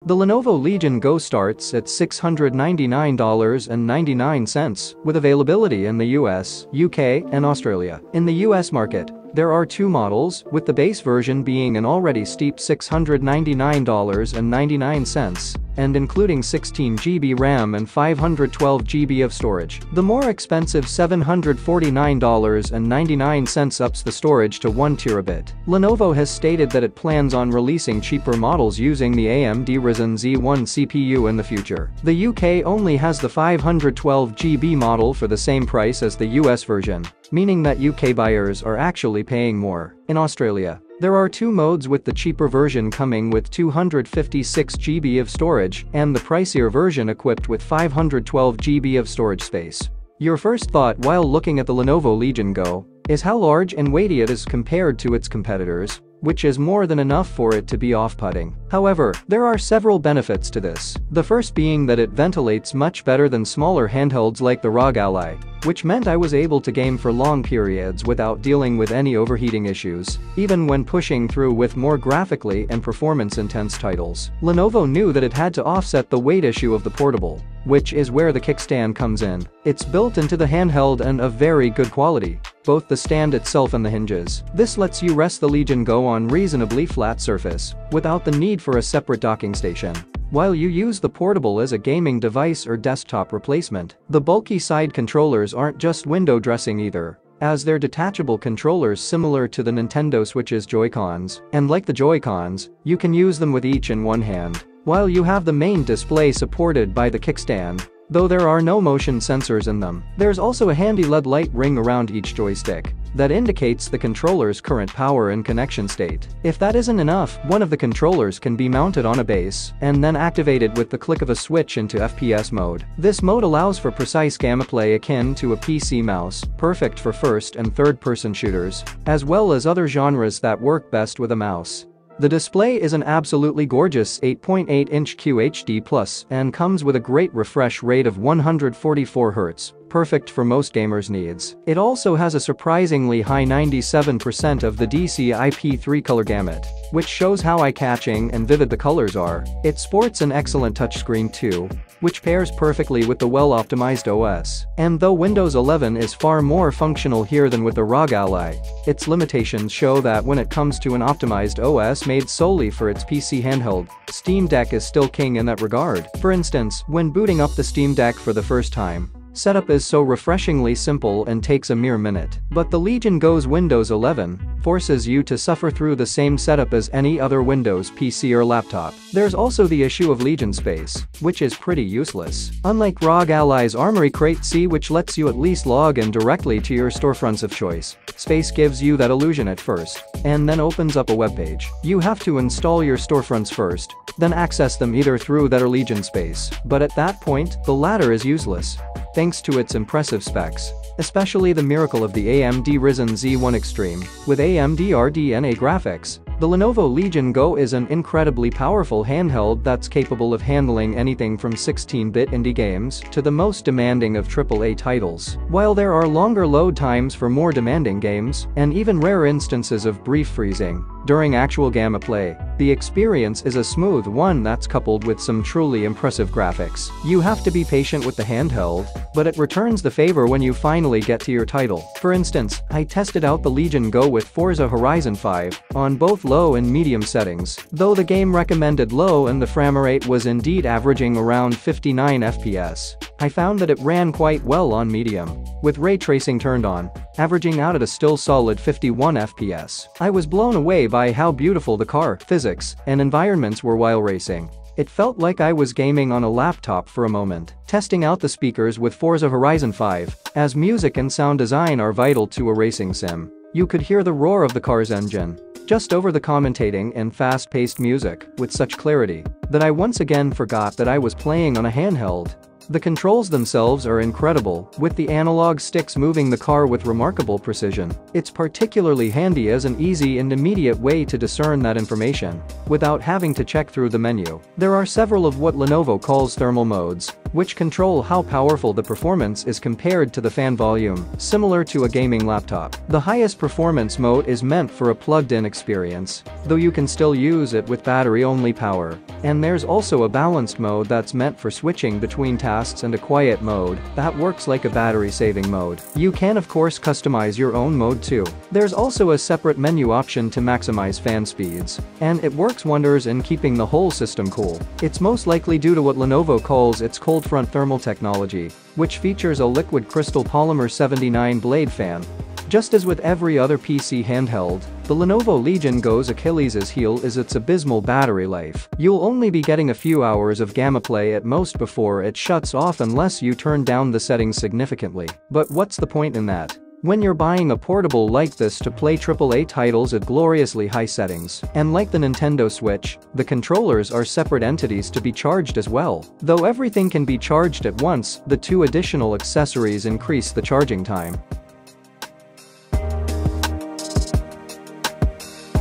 The Lenovo Legion Go starts at $699.99 with availability in the US, UK, and Australia. In the US market, there are two models, with the base version being an already steep $699.99 and including 16GB RAM and 512GB of storage. The more expensive $749.99 ups the storage to 1TB. Lenovo has stated that it plans on releasing cheaper models using the AMD Ryzen Z1 CPU in the future. The UK only has the 512GB model for the same price as the US version, meaning that UK buyers are actually paying more. In Australia, there are two modes, with the cheaper version coming with 256GB of storage and the pricier version equipped with 512GB of storage space. Your first thought while looking at the Lenovo Legion Go is how large and weighty it is compared to its competitors, which is more than enough for it to be off-putting. However, there are several benefits to this. The first being that it ventilates much better than smaller handhelds like the ROG Ally, which meant I was able to game for long periods without dealing with any overheating issues, even when pushing through with more graphically and performance-intense titles. Lenovo knew that it had to offset the weight issue of the portable, which is where the kickstand comes in. It's built into the handheld and of very good quality, both the stand itself and the hinges. This lets you rest the Legion Go on reasonably flat surface, without the need for a separate docking station, while you use the portable as a gaming device or desktop replacement. The bulky side controllers aren't just window dressing either, as they're detachable controllers similar to the Nintendo Switch's Joy-Cons, and like the Joy-Cons, you can use them with each in one hand, while you have the main display supported by the kickstand. Though there are no motion sensors in them, there's also a handy LED light ring around each joystick that indicates the controller's current power and connection state. If that isn't enough, one of the controllers can be mounted on a base and then activated with the click of a switch into FPS mode. This mode allows for precise gameplay akin to a PC mouse, perfect for first and third-person shooters, as well as other genres that work best with a mouse. The display is an absolutely gorgeous 8.8-inch QHD+ and comes with a great refresh rate of 144Hz, perfect for most gamers' needs. It also has a surprisingly high 97% of the DCI-P3 color gamut, which shows how eye-catching and vivid the colors are. It sports an excellent touchscreen too, which pairs perfectly with the well-optimized OS. And though Windows 11 is far more functional here than with the ROG Ally, its limitations show that when it comes to an optimized OS made solely for its PC handheld, Steam Deck is still king in that regard. For instance, when booting up the Steam Deck for the first time, setup is so refreshingly simple and takes a mere minute. But the Legion Go's Windows 11 forces you to suffer through the same setup as any other Windows PC or laptop. There's also the issue of Legion space, which is pretty useless. Unlike ROG Ally's Armory Crate C, which lets you at least log in directly to your storefronts of choice, space gives you that illusion at first, and then opens up a web page. You have to install your storefronts first, then access them either through that or Legion space. But at that point, the latter is useless, thanks to its impressive specs, especially the miracle of the AMD Ryzen Z1 Extreme. With AMD RDNA graphics, the Lenovo Legion Go is an incredibly powerful handheld that's capable of handling anything from 16-bit indie games to the most demanding of AAA titles. While there are longer load times for more demanding games, and even rare instances of brief freezing during actual gameplay, the experience is a smooth one that's coupled with some truly impressive graphics. You have to be patient with the handheld, but it returns the favor when you finally get to your title. For instance, I tested out the Legion Go with Forza Horizon 5 on both low and medium settings. Though the game recommended low and the frame rate was indeed averaging around 59 FPS, I found that it ran quite well on medium, with ray tracing turned on, averaging out at a still solid 51 FPS. I was blown away by how beautiful the car, physics, and environments were while racing. It felt like I was gaming on a laptop for a moment. Testing out the speakers with Forza Horizon 5, as music and sound design are vital to a racing sim, you could hear the roar of the car's engine just over the commentating and fast-paced music with such clarity that I once again forgot that I was playing on a handheld. The controls themselves are incredible, with the analog sticks moving the car with remarkable precision. It's particularly handy as an easy and immediate way to discern that information without having to check through the menu. There are several of what Lenovo calls thermal modes, which control how powerful the performance is compared to the fan volume, similar to a gaming laptop. The highest performance mode is meant for a plugged-in experience, though you can still use it with battery-only power. And there's also a balanced mode that's meant for switching between tasks and a quiet mode that works like a battery-saving mode. You can of course customize your own mode too. There's also a separate menu option to maximize fan speeds, and it works wonders in keeping the whole system cool. It's most likely due to what Lenovo calls its cold front thermal technology, which features a liquid crystal polymer 79 blade fan. Just as with every other PC handheld, the Lenovo Legion Go's Achilles' heel is its abysmal battery life. You'll only be getting a few hours of gamma play at most before it shuts off unless you turn down the settings significantly. But what's the point in that when you're buying a portable like this to play AAA titles at gloriously high settings? And like the Nintendo Switch, the controllers are separate entities to be charged as well. Though everything can be charged at once, the two additional accessories increase the charging time.